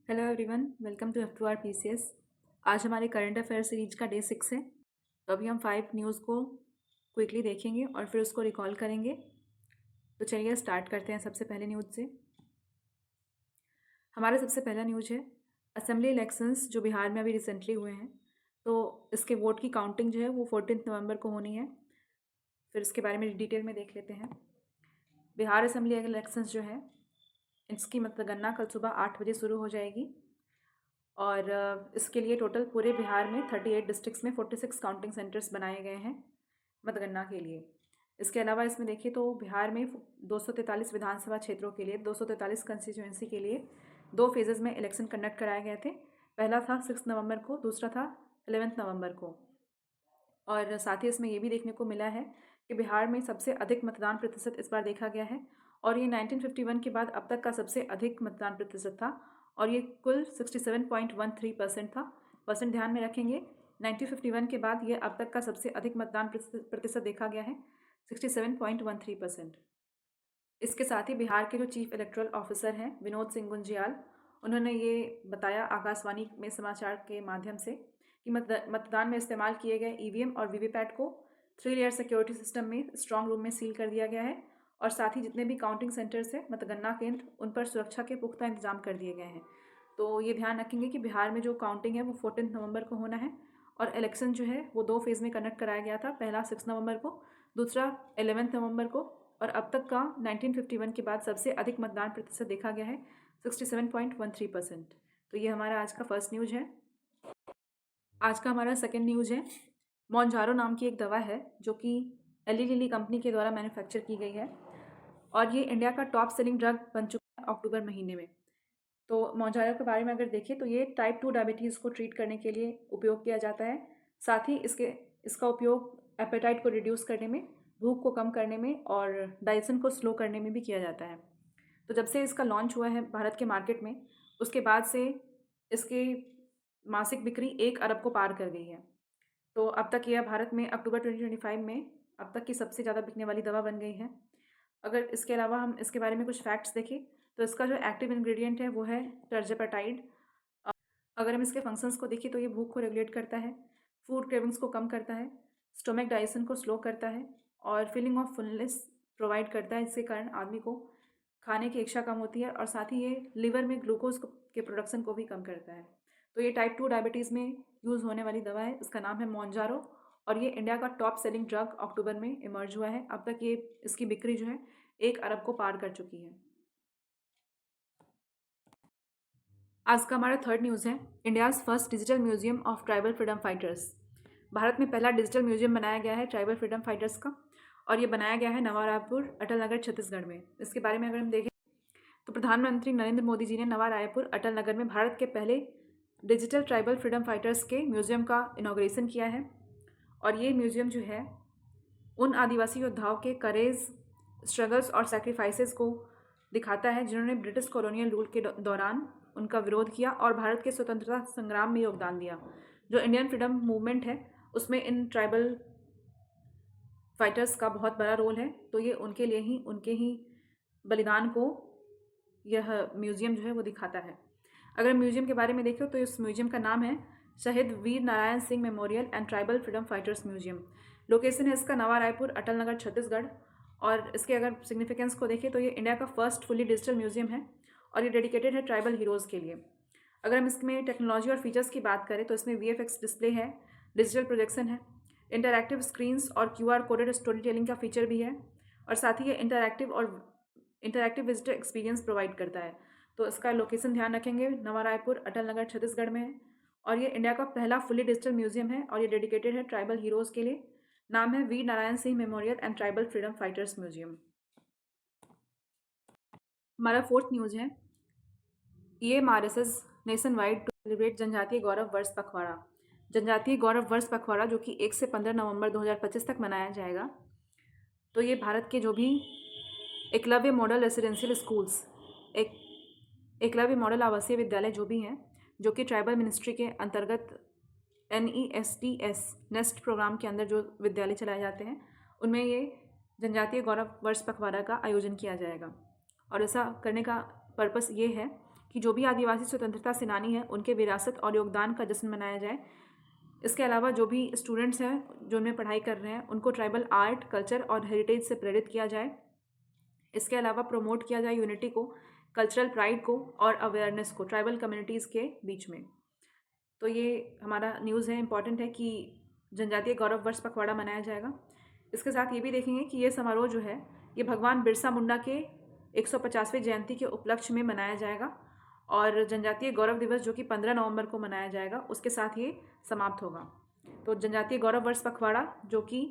Hello everyone, welcome to F2R PCS। आज हमारे current affair series का डे 6 है। तो अभी हम 5 न्यूज़ को क्विकली देखेंगे और फिर उसको रिकॉल करेंगे। तो चलिए स्टार्ट करते हैं सबसे पहले न्यूज़ से। हमारा सबसे पहला न्यूज़ है असेंबली इलेक्शंस जो बिहार में अभी रिसेंटली हुए हैं। तो इसके वोट की काउंटिंग जो है वो 14 नवंबर को होनी है। फिर इसके बारे में डिटेल में देख लेते हैं। बिहार असेंबली इलेक्शंस जो है इसकी मतगणना कल सुबह 8 बजे शुरू हो जाएगी और इसके लिए टोटल पूरे बिहार में 38 डिस्ट्रिक्ट्स में 46 काउंटिंग सेंटर्स बनाए गए हैं मतगणना के लिए। इसके अलावा इसमें देखिए तो बिहार में 243 विधानसभा क्षेत्रों के लिए 243 कंस्टिट्यूएंसी के लिए 2 फेजेज़ में इलेक्शन कंडक्ट कराए गए थे। पहला था 6 नवंबर को, दूसरा था 11 नवंबर को। और साथ ही इसमें ये भी देखने को मिला है कि बिहार में सबसे अधिक मतदान प्रतिशत इस बार देखा गया है और ये 1951 के बाद अब तक का सबसे अधिक मतदान प्रतिशत था और ये कुल 67.13% था। परसेंट ध्यान में रखेंगे, 1951 के बाद ये अब तक का सबसे अधिक मतदान प्रतिशत देखा गया है 67.13%। इसके साथ ही बिहार के जो चीफ इलेक्टोरल ऑफिसर हैं विनोद सिंह गुंजियाल, उन्होंने ये बताया आकाशवाणी में समाचार के माध्यम से कि मतदान में इस्तेमाल किए गए ईवीएम और वीवीपैट को 3 लेयर सिक्योरिटी सिस्टम में स्ट्रांग रूम में सील कर दिया गया है और साथ ही जितने भी काउंटिंग सेंटर्स हैं मतगणना केंद्र उन पर सुरक्षा के पुख्ता इंतजाम कर दिए गए हैं। तो ये ध्यान रखेंगे कि बिहार में जो काउंटिंग है वो 14 नवंबर को होना है और इलेक्शन जो है वो 2 फेज़ में कंडक्ट कराया गया था। पहला 6 नवंबर को, दूसरा 11 नवंबर को और अब तक का 1951 के बाद सबसे अधिक मतदान प्रतिशत देखा गया है 67.13%। तो ये हमारा आज का फर्स्ट न्यूज़ है। आज का हमारा सेकंड न्यूज़ है मोन्जारो नाम की एक दवा है जो कि एली लिली कंपनी के द्वारा मैन्युफैक्चर की गई है और ये इंडिया का टॉप सेलिंग ड्रग बन चुका है अक्टूबर महीने में। तो मोन्जारो के बारे में अगर देखें तो ये टाइप 2 डायबिटीज़ को ट्रीट करने के लिए उपयोग किया जाता है। साथ ही इसका उपयोग एपेटाइट को रिड्यूस करने में, भूख को कम करने में और डाइजेशन को स्लो करने में भी किया जाता है। तो जब से इसका लॉन्च हुआ है भारत के मार्केट में, उसके बाद से इसकी मासिक बिक्री 1 अरब को पार कर गई है। तो अब तक यह भारत में अक्टूबर 2025 में अब तक की सबसे ज़्यादा बिकने वाली दवा बन गई है। अगर इसके अलावा हम इसके बारे में कुछ फैक्ट्स देखें तो इसका जो एक्टिव इंग्रेडिएंट है वो है टर्जेपेटाइड। अगर हम इसके फंक्शंस को देखें तो ये भूख को रेगुलेट करता है, फूड क्रेविंग्स को कम करता है, स्टोमक डाइजेशन को स्लो करता है और फीलिंग ऑफ फुलनेस प्रोवाइड करता है, जिसके कारण आदमी को खाने की इच्छा कम होती है और साथ ही ये लिवर में ग्लूकोज के प्रोडक्शन को भी कम करता है। तो ये टाइप 2 डायबिटीज़ में यूज़ होने वाली दवा है। इसका नाम है मोन्जारो और ये इंडिया का टॉप सेलिंग ड्रग अक्टूबर में इमर्ज हुआ है। अब तक ये इसकी बिक्री जो है 1 अरब को पार कर चुकी है। आज का हमारा थर्ड न्यूज़ है India's first digital museum of tribal freedom fighters. Bharat में पहला डिजिटल म्यूजियम बनाया गया है ट्राइबल फ्रीडम फाइटर्स का और ये बनाया गया है नवा रायपुर, अटल नगर, छत्तीसगढ़ में। इसके बारे में अगर हम देखें तो प्रधानमंत्री नरेंद्र मोदी जी ने नवा रायपुर, अटल नगर में भारत के पहले डिजिटल ट्राइबल फ्रीडम फाइटर्स के म्यूजियम का इनॉग्रेशन किया है और ये म्यूजियम जो है उन आदिवासी योद्धाओं के करेज, स्ट्रगल्स और सेक्रीफाइसेस को दिखाता है जिन्होंने ब्रिटिश कॉलोनियल रूल के दौरान उनका विरोध किया और भारत के स्वतंत्रता संग्राम में योगदान दिया। जो इंडियन फ्रीडम मूवमेंट है उसमें इन ट्राइबल फाइटर्स का बहुत बड़ा रोल है। तो ये उनके ही बलिदान को यह म्यूज़ियम जो है वो दिखाता है। अगर म्यूज़ियम के बारे में देखें तो इस म्यूज़ियम का नाम है Shaheed Veer Narayan Singh memorial and tribal freedom fighters museum. Location है इसका नवा रायपुर, अटल नगर, छत्तीसगढ़। और इसके अगर सिग्निफिकेंस को देखें तो ये इंडिया का फर्स्ट फुली डिजिटल म्यूज़ियम है और ये डेडिकेटेड है ट्राइबल हीरोज़ के लिए। अगर हम इसमें टेक्नोलॉजी और फीचर्स की बात करें तो इसमें VFX डिस्प्ले है, डिजिटल प्रोजेक्शन है, इंटरैक्टिव स्क्रीन्स और QR कोडेड स्टोरी टेलिंग का फीचर भी है और साथ ही ये इंटरैक्टिव विजिटर एक्सपीरियंस प्रोवाइड करता है। तो इसका लोकेशन ध्यान रखेंगे, नवा रायपुर, अटल नगर, छत्तीसगढ़ में है और ये इंडिया का पहला फुली डिजिटल म्यूजियम है और ये डेडिकेटेड है ट्राइबल हीरोज़ के लिए। नाम है Veer Narayan Singh memorial and tribal freedom fighters museum. हमारा फोर्थ न्यूज़ है EMRSS nationwide to celebrate Janjatiya Gaurav वर्ष पखवाड़ा। जनजातीय गौरव वर्ष पखवाड़ा जो कि 1 से 15 नवंबर 2025 तक मनाया जाएगा। तो ये भारत के जो भी Eklavya model residential schools, Eklavya model आवासीय विद्यालय जो भी हैं, जो कि ट्राइबल मिनिस्ट्री के अंतर्गत NESTS नेस्ट प्रोग्राम के अंदर जो विद्यालय चलाए जाते हैं, उनमें ये जनजातीय गौरव वर्ष पखवाड़ा का आयोजन किया जाएगा। और ऐसा करने का पर्पस ये है कि जो भी आदिवासी स्वतंत्रता सेनानी हैं उनके विरासत और योगदान का जश्न मनाया जाए। इसके अलावा जो भी स्टूडेंट्स हैं जो उनमें पढ़ाई कर रहे हैं उनको ट्राइबल आर्ट, कल्चर और हेरिटेज से प्रेरित किया जाए। इसके अलावा प्रमोट किया जाए यूनिटी को, कल्चरल प्राइड को और अवेयरनेस को ट्राइबल कम्युनिटीज़ के बीच में। तो ये हमारा न्यूज़ है, इम्पॉर्टेंट है कि जनजातीय गौरव वर्ष पखवाड़ा मनाया जाएगा। इसके साथ ये भी देखेंगे कि ये समारोह जो है ये भगवान बिरसा मुंडा के 150वें जयंती के उपलक्ष्य में मनाया जाएगा और जनजातीय गौरव दिवस जो कि 15 नवंबर को मनाया जाएगा उसके साथ ये समाप्त होगा। तो जनजातीय गौरव वर्ष पखवाड़ा जो कि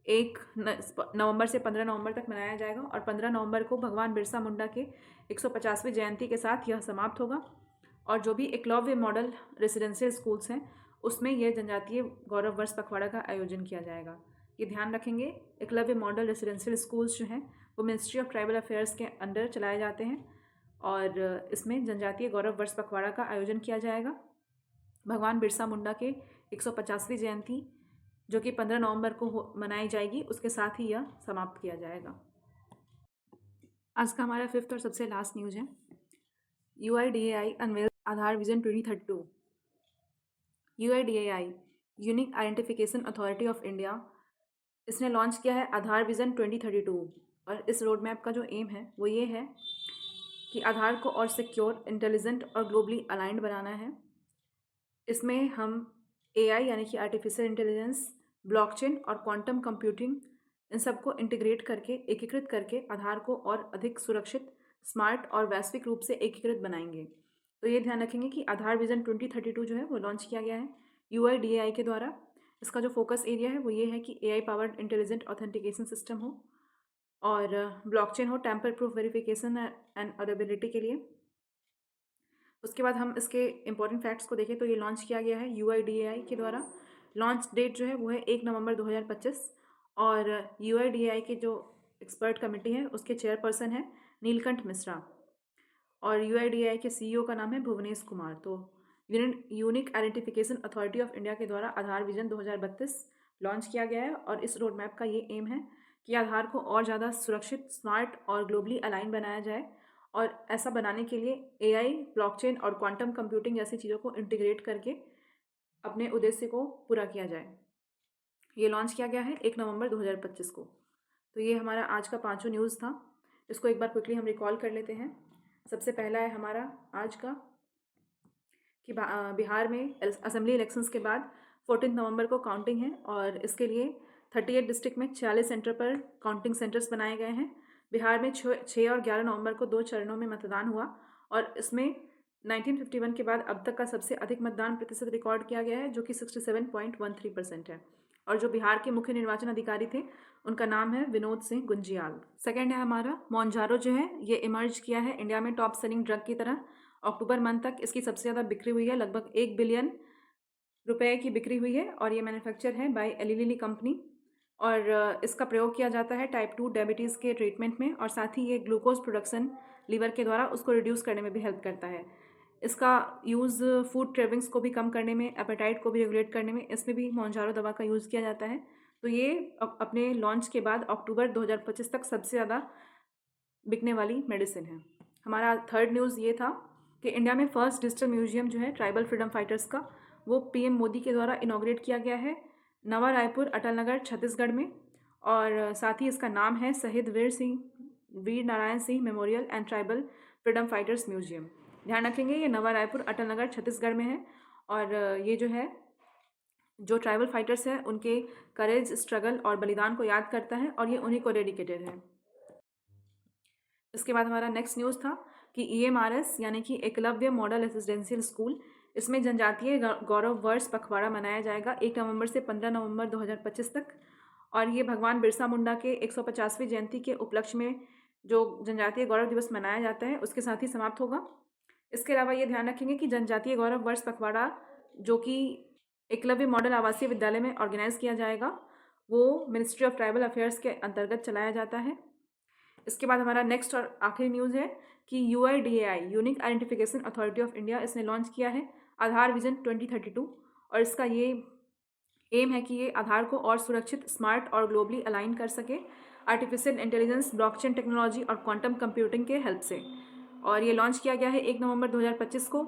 1 नवंबर से 15 नवंबर तक मनाया जाएगा और 15 नवंबर को भगवान बिरसा मुंडा के 150वें जयंती के साथ यह समाप्त होगा। और जो भी एकलव्य मॉडल रेसिडेंशियल स्कूल्स हैं उसमें यह जनजातीय गौरव वर्ष पखवाड़ा का आयोजन किया जाएगा। ये ध्यान रखेंगे, एकलव्य मॉडल रेसिडेंशियल स्कूल्स जो हैं वो मिनिस्ट्री ऑफ ट्राइबल अफेयर्स के अंडर चलाए जाते हैं और इसमें जनजातीय गौरव वर्ष पखवाड़ा का आयोजन किया जाएगा। भगवान बिरसा मुंडा के 150वीं जयंती जो कि 15 नवंबर को मनाई जाएगी उसके साथ ही यह समाप्त किया जाएगा। आज का हमारा 5th और सबसे लास्ट न्यूज़ है, UIDAI unveils Aadhaar vision 2032। UIDAI unique identification authority of India, इसने लॉन्च किया है आधार विजन 2032 और इस रोड मैप का जो एम है वो ये है कि आधार को और सिक्योर, इंटेलिजेंट और ग्लोबली अलाइंड बनाना है। इसमें हम AI यानी कि आर्टिफिशियल इंटेलिजेंस, ब्लॉकचेन और क्वांटम कंप्यूटिंग इन सबको इंटीग्रेट करके, एकीकृत करके आधार को और अधिक सुरक्षित, स्मार्ट और वैश्विक रूप से एकीकृत बनाएंगे। तो ये ध्यान रखेंगे कि आधार विजन 2032 जो है वो लॉन्च किया गया है UIDAI के द्वारा। इसका जो फोकस एरिया है वो ये है कि AI powered intelligent authentication system हो और ब्लॉकचेन हो टैम्पर प्रूफ वेरिफिकेशन एंड अडेबिलिटी के लिए। उसके बाद हम इसके इंपॉर्टेंट फैक्ट्स को देखें तो ये लॉन्च किया गया है UIDAI के द्वारा। लॉन्च डेट जो है वो है 1 नवंबर 2025 और UIDAI की जो एक्सपर्ट कमेटी है उसके चेयरपर्सन है नीलकंठ मिश्रा और UIDAI के CEO का नाम है भुवनेश कुमार। तो unique identification authority of India के द्वारा आधार विजन 2032 लॉन्च किया गया है और इस रोड मैप का ये एम है कि आधार को और ज़्यादा सुरक्षित, स्मार्ट और ग्लोबली अलाइन बनाया जाए और ऐसा बनाने के लिए AI, ब्लॉकचेन और क्वांटम कंप्यूटिंग जैसी चीज़ों को इंटीग्रेट करके अपने उद्देश्य को पूरा किया जाए। ये लॉन्च किया गया है 1 नवंबर 2025 को। तो ये हमारा आज का 5वां न्यूज़ था। इसको एक बार क्विकली हम रिकॉल कर लेते हैं। सबसे पहला है हमारा आज का कि बिहार में असेंबली इलेक्शंस के बाद 14 नवंबर को काउंटिंग है और इसके लिए 38 डिस्ट्रिक्ट में 46 सेंटर पर काउंटिंग सेंटर्स बनाए गए हैं। बिहार में 6 और 11 नवंबर को 2 चरणों में मतदान हुआ और इसमें 1951 के बाद अब तक का सबसे अधिक मतदान प्रतिशत रिकॉर्ड किया गया है जो कि 67.13% है। और जो बिहार के मुख्य निर्वाचन अधिकारी थे उनका नाम है विनोद सिंह गुंजियाल। सेकेंड है हमारा मोनजारो जो है ये इमर्ज किया है इंडिया में टॉप सेलिंग ड्रग की तरह। अक्टूबर मंथ तक इसकी सबसे ज़्यादा बिक्री हुई है, लगभग 1 बिलियन रुपए की बिक्री हुई है और ये मैन्युफैक्चर है बाय एली लिली कंपनी और इसका प्रयोग किया जाता है टाइप 2 डायबिटीज़ के ट्रीटमेंट में और साथ ही ये ग्लूकोज प्रोडक्शन लीवर के द्वारा उसको रिड्यूस करने में भी हेल्प करता है। इसका यूज़ फूड क्रेविंग्स को भी कम करने में, एपेटाइट को भी रेगुलेट करने में, इसमें भी मोनजारो दवा का यूज़ किया जाता है। तो ये अपने लॉन्च के बाद अक्टूबर 2025 तक सबसे ज़्यादा बिकने वाली मेडिसिन है। हमारा थर्ड न्यूज़ ये था कि इंडिया में फर्स्ट डिजिटल म्यूजियम जो है ट्राइबल फ्रीडम फाइटर्स का वो PM मोदी के द्वारा इनॉग्रेट किया गया है नवा रायपुर, अटल नगर, छत्तीसगढ़ में और साथ ही इसका नाम है Shaheed Veer Narayan Singh memorial and tribal freedom fighters museum. ध्यान रखेंगे ये नवा रायपुर, अटल नगर, छत्तीसगढ़ में है और ये जो है जो ट्राइबल फाइटर्स हैं उनके करेज, स्ट्रगल और बलिदान को याद करता है और ये उन्हीं को डेडिकेटेड है। इसके बाद हमारा नेक्स्ट न्यूज़ था कि EMRS यानी कि एकलव्य मॉडल रेसिडेंशियल स्कूल, इसमें जनजातीय गौरव वर्ष पखवाड़ा मनाया जाएगा 1 नवंबर से 15 नवंबर 2025 तक और ये भगवान बिरसा मुंडा के 150वीं जयंती के उपलक्ष्य में जो जनजातीय गौरव दिवस मनाया जाता है उसके साथ ही समाप्त होगा। इसके अलावा ये ध्यान रखेंगे कि जनजातीय गौरव वर्ष पखवाड़ा जो कि एकलव्य मॉडल आवासीय विद्यालय में ऑर्गेनाइज किया जाएगा वो मिनिस्ट्री ऑफ ट्राइबल अफेयर्स के अंतर्गत चलाया जाता है। इसके बाद हमारा नेक्स्ट और आखिरी न्यूज़ है कि UIDAI unique identification authority of India इसने लॉन्च किया है आधार विजन 2032 और इसका ये एम है कि ये आधार को और सुरक्षित, स्मार्ट और ग्लोबली अलाइन कर सके आर्टिफिशियल इंटेलिजेंस, ब्लॉकचेन टेक्नोलॉजी और क्वांटम कंप्यूटिंग के हेल्प से। और ये लॉन्च किया गया है 1 नवंबर 2025 को।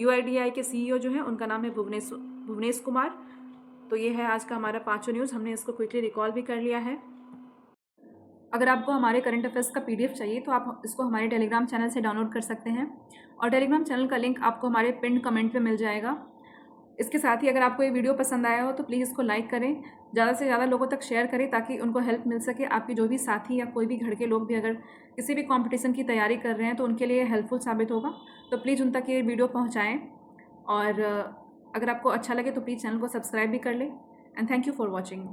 UIDAI के CEO जो हैं उनका नाम है भुवनेश कुमार। तो ये है आज का हमारा 5 न्यूज़, हमने इसको क्विकली रिकॉल भी कर लिया है। अगर आपको हमारे करंट अफेयर्स का PDF चाहिए तो आप इसको हमारे टेलीग्राम चैनल से डाउनलोड कर सकते हैं, और टेलीग्राम चैनल का लिंक आपको हमारे पिन्ड कमेंट में मिल जाएगा। इसके साथ ही अगर आपको ये वीडियो पसंद आया हो तो प्लीज़ इसको लाइक करें, ज़्यादा से ज़्यादा लोगों तक शेयर करें ताकि उनको हेल्प मिल सके। आपके जो भी साथी या कोई भी घर के लोग भी अगर किसी भी कॉम्पिटिशन की तैयारी कर रहे हैं तो उनके लिए हेल्पफुल साबित होगा। तो प्लीज़ उन तक ये वीडियो पहुँचाएँ, और अगर आपको अच्छा लगे तो प्लीज़ चैनल को सब्सक्राइब भी कर लें। And thank you for watching.